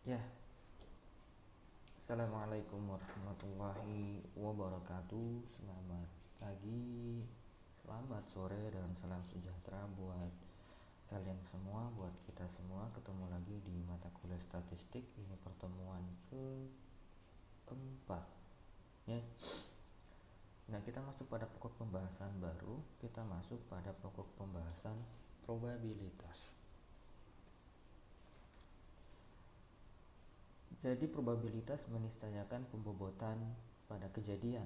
Ya, Assalamualaikum warahmatullahi wabarakatuh. Selamat pagi, selamat sore, dan salam sejahtera buat kalian semua, buat kita semua. Ketemu lagi di mata kuliah statistik. Ini pertemuan keempat, ya. Nah, kita masuk pada pokok pembahasan baru. Kita masuk pada pokok pembahasan probabilitas. Jadi probabilitas meniscayakan pembobotan pada kejadian.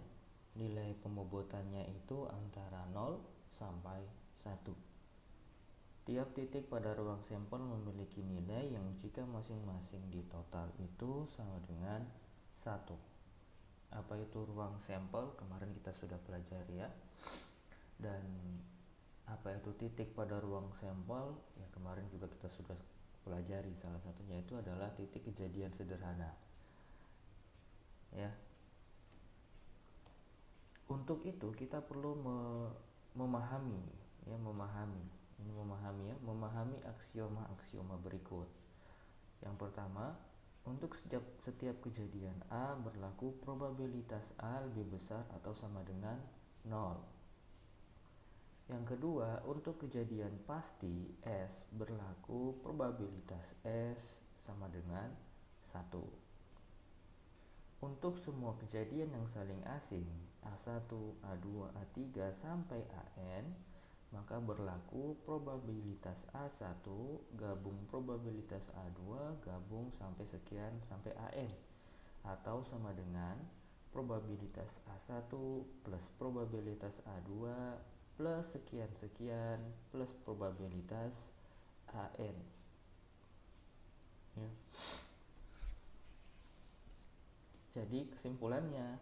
Nilai pembobotannya itu antara 0 sampai 1. Tiap titik pada ruang sampel memiliki nilai yang jika masing-masing di total itu sama dengan 1. Apa itu ruang sampel? Kemarin kita sudah pelajari, ya. Dan apa itu titik pada ruang sampel? Ya, kemarin juga kita sudah pelajari. Salah satunya itu adalah titik kejadian sederhana, ya. Untuk itu kita perlu memahami memahami aksioma berikut. Yang pertama, untuk setiap kejadian A berlaku probabilitas A lebih besar atau sama dengan 0. Yang kedua, untuk kejadian pasti S berlaku probabilitas S sama dengan 1. Untuk semua kejadian yang saling asing A1, A2, A3 sampai AN, maka berlaku probabilitas A1 gabung probabilitas A2 gabung sampai sekian sampai AN, atau sama dengan probabilitas A1 plus probabilitas A2 plus sekian-sekian plus probabilitas AN, ya. Jadi kesimpulannya,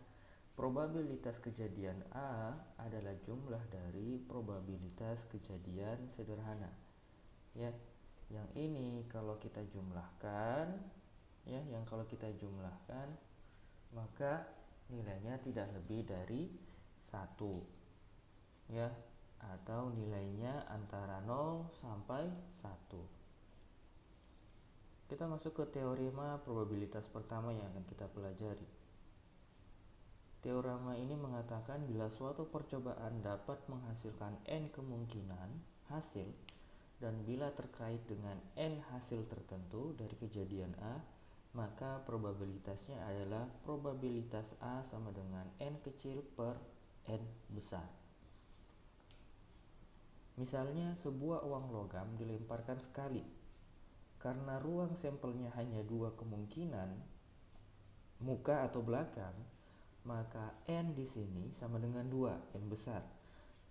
probabilitas kejadian A adalah jumlah dari probabilitas kejadian sederhana, ya. Yang ini kalau kita jumlahkan, maka nilainya tidak lebih dari 1, ya, atau nilainya antara 0 sampai 1. Kita masuk ke teorema probabilitas pertama yang akan kita pelajari. Teorema ini mengatakan bila suatu percobaan dapat menghasilkan n kemungkinan hasil, dan bila terkait dengan n hasil tertentu dari kejadian A, maka probabilitasnya adalah probabilitas A sama dengan n kecil per n besar. Misalnya sebuah uang logam dilemparkan sekali. Karena ruang sampelnya hanya 2 kemungkinan, muka atau belakang, maka n di sini sama dengan 2, n besar.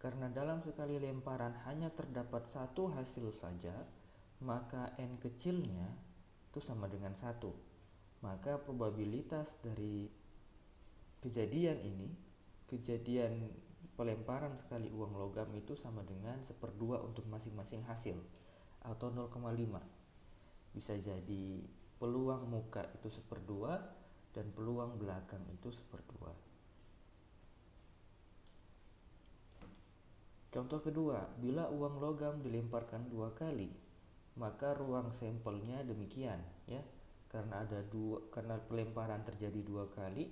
Karena dalam sekali lemparan hanya terdapat satu hasil saja, maka n kecilnya itu sama dengan 1. Maka probabilitas dari kejadian pelemparan sekali uang logam itu sama dengan 1/2 untuk masing-masing hasil, atau 0,5. Bisa jadi peluang muka itu 1/2 dan peluang belakang itu 1/2. Contoh kedua, bila uang logam dilemparkan 2 kali, maka ruang sampelnya demikian, ya. Karena pelemparan terjadi 2 kali,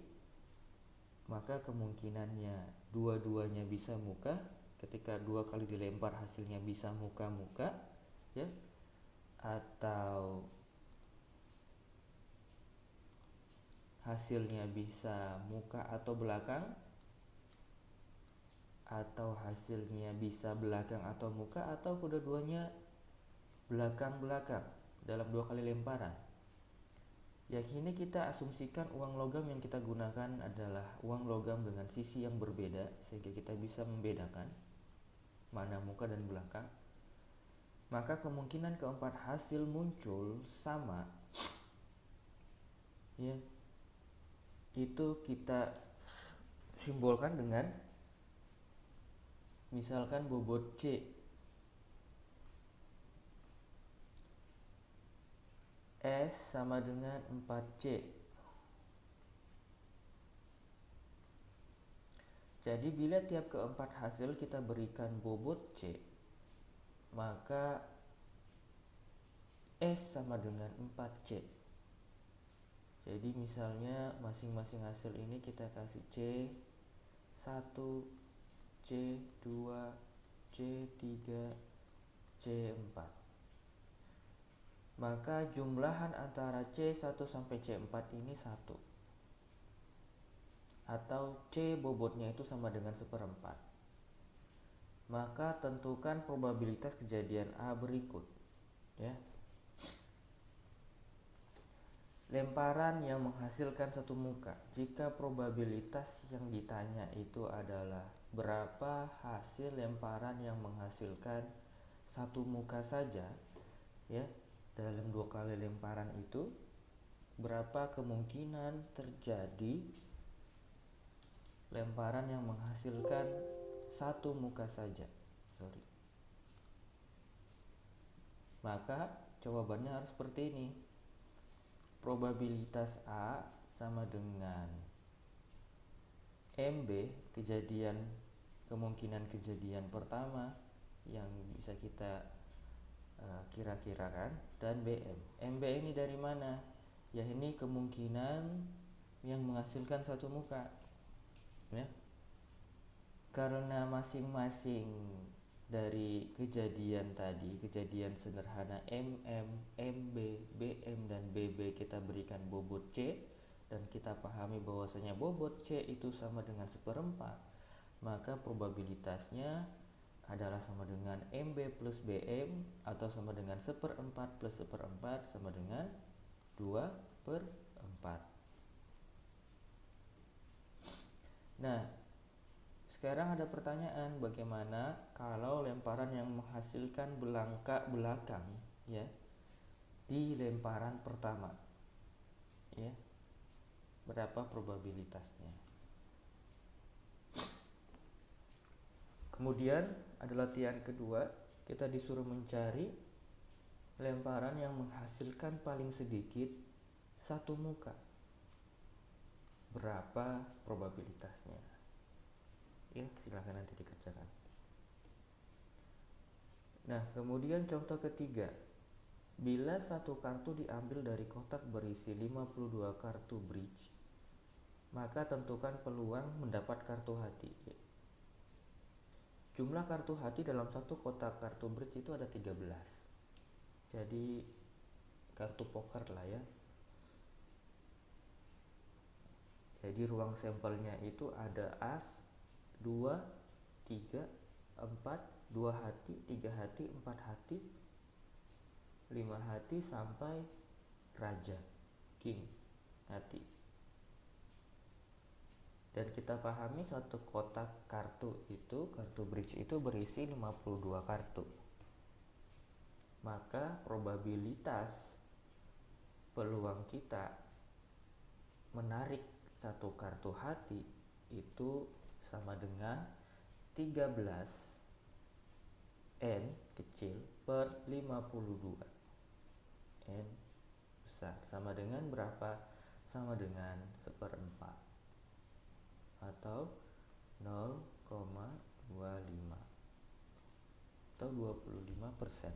maka kemungkinannya dua-duanya bisa muka. Ketika 2 kali dilempar hasilnya bisa muka-muka, ya, atau hasilnya bisa muka atau belakang, atau hasilnya bisa belakang atau muka, atau kedua-duanya belakang-belakang dalam 2 kali lemparan. Ya, kini kita asumsikan uang logam yang kita gunakan adalah uang logam dengan sisi yang berbeda, sehingga kita bisa membedakan mana muka dan belakang. Maka kemungkinan keempat hasil muncul sama, ya. Itu kita simbolkan dengan misalkan bobot C. S sama dengan 4C. Jadi bila tiap keempat hasil kita berikan bobot C, maka S sama dengan 4C. Jadi misalnya masing-masing hasil ini kita kasih C1, C2, C3, C4. Maka jumlahan antara C1 sampai C4 ini 1. Atau C bobotnya itu sama dengan 1/4. Maka tentukan probabilitas kejadian A berikut, ya. Lemparan yang menghasilkan satu muka. Jika probabilitas yang ditanya itu adalah berapa hasil lemparan yang menghasilkan satu muka saja, ya, dalam 2 kali lemparan itu, berapa kemungkinan terjadi lemparan yang menghasilkan satu muka saja. Maka jawabannya harus seperti ini. Probabilitas A sama dengan MB, kemungkinan kejadian pertama yang bisa kita kira-kirakan, dan BM. MB ini dari mana? Ya, ini kemungkinan yang menghasilkan satu muka, ya. Karena masing-masing dari kejadian tadi, kejadian sederhana MM, MB, BM, dan BB kita berikan bobot C, dan kita pahami bahwasanya bobot C itu sama dengan 1/4, maka probabilitasnya adalah sama dengan MB plus BM, atau sama dengan 1/4 plus 1/4 sama dengan 2/4. Nah, sekarang ada pertanyaan, bagaimana kalau lemparan yang menghasilkan belakang, ya, di lemparan pertama, ya, berapa probabilitasnya? Kemudian ada latihan kedua, kita disuruh mencari lemparan yang menghasilkan paling sedikit satu muka. Berapa probabilitasnya? Ya, silahkan nanti dikerjakan. Nah, kemudian contoh ketiga, bila satu kartu diambil dari kotak berisi 52 kartu bridge, maka tentukan peluang mendapat kartu hati. Jumlah kartu hati dalam satu kotak kartu bridge itu ada 13. Jadi kartu poker lah, ya. Jadi ruang sampelnya itu ada as, 2, 3, 4, 2 hati, 3 hati, 4 hati, 5 hati, sampai raja, king, hati. Dan kita pahami satu kotak kartu itu, kartu bridge itu berisi 52 kartu. Maka probabilitas peluang kita menarik satu kartu hati itu sama dengan 13 N kecil per 52 N besar, sama dengan berapa? Sama dengan 1/4 atau 0,25 atau 25%.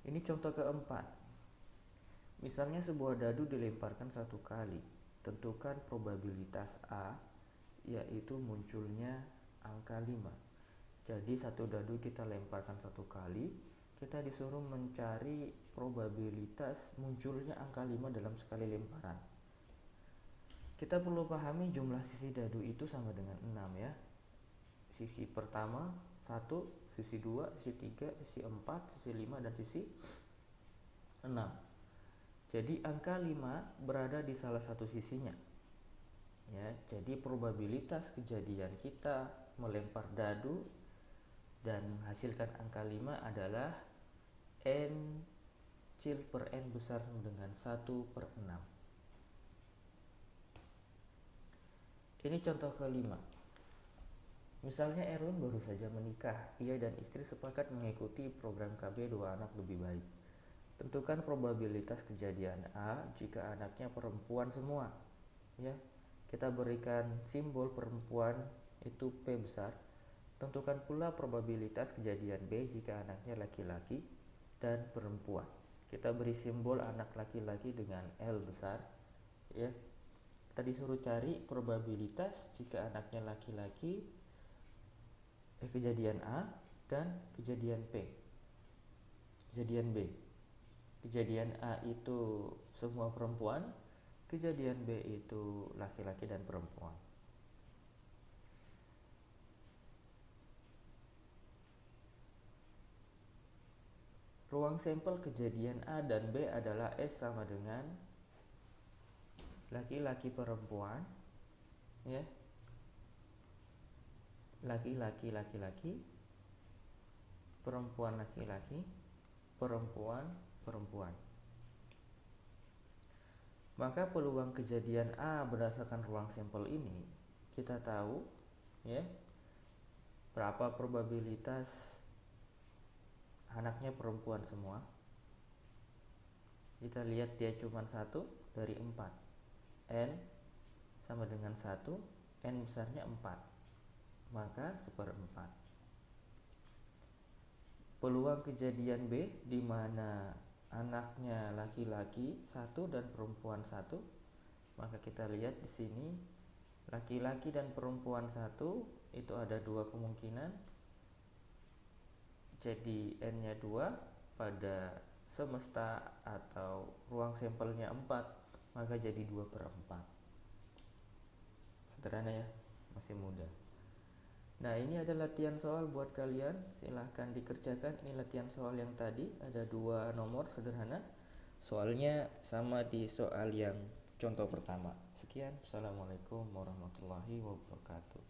Ini contoh keempat. Misalnya sebuah dadu dilemparkan satu kali. Tentukan probabilitas A, yaitu munculnya angka 5. Jadi satu dadu kita lemparkan satu kali, kita disuruh mencari probabilitas munculnya angka 5 dalam sekali lemparan. Kita perlu pahami jumlah sisi dadu itu sama dengan 6, ya. Sisi pertama 1, sisi 2, sisi 3, sisi 4, sisi 5, dan sisi 6. Jadi angka 5 berada di salah satu sisinya, ya. Jadi probabilitas kejadian kita melempar dadu dan menghasilkan angka 5 adalah N kecil per N besar sama dengan 1/6. Ini contoh kelima. Misalnya Erwin baru saja menikah. Ia dan istri sepakat mengikuti program KB 2 anak lebih baik. Tentukan probabilitas kejadian A jika anaknya perempuan semua, ya. Kita berikan simbol perempuan itu P besar. Tentukan pula probabilitas kejadian B jika anaknya laki-laki dan perempuan. kita beri simbol anak laki-laki dengan L besar, ya. Kita disuruh cari probabilitas jika anaknya laki-laki, kejadian A dan kejadian B. Kejadian A itu semua perempuan, kejadian B itu laki-laki dan perempuan. Ruang sampel kejadian A dan B adalah S sama dengan laki-laki perempuan, ya. Laki-laki laki-laki, perempuan laki-laki, perempuan perempuan. Maka peluang kejadian A berdasarkan ruang sampel ini kita tahu, ya, berapa probabilitas anaknya perempuan semua. Kita lihat dia cuma 1 dari 4. N sama dengan 1, N besarnya 4, maka 1/4. Peluang kejadian B di mana anaknya laki-laki 1 dan perempuan 1, maka kita lihat di sini laki-laki dan perempuan 1 itu ada 2 kemungkinan. Jadi N-nya 2, pada semesta atau ruang sampelnya 4, maka jadi 2/4. Sederhana ya, masih mudah. Nah, ini ada latihan soal buat kalian, silahkan dikerjakan. Ini latihan soal yang tadi, ada 2 nomor sederhana. Soalnya sama di soal yang contoh pertama. Sekian, Assalamualaikum warahmatullahi wabarakatuh.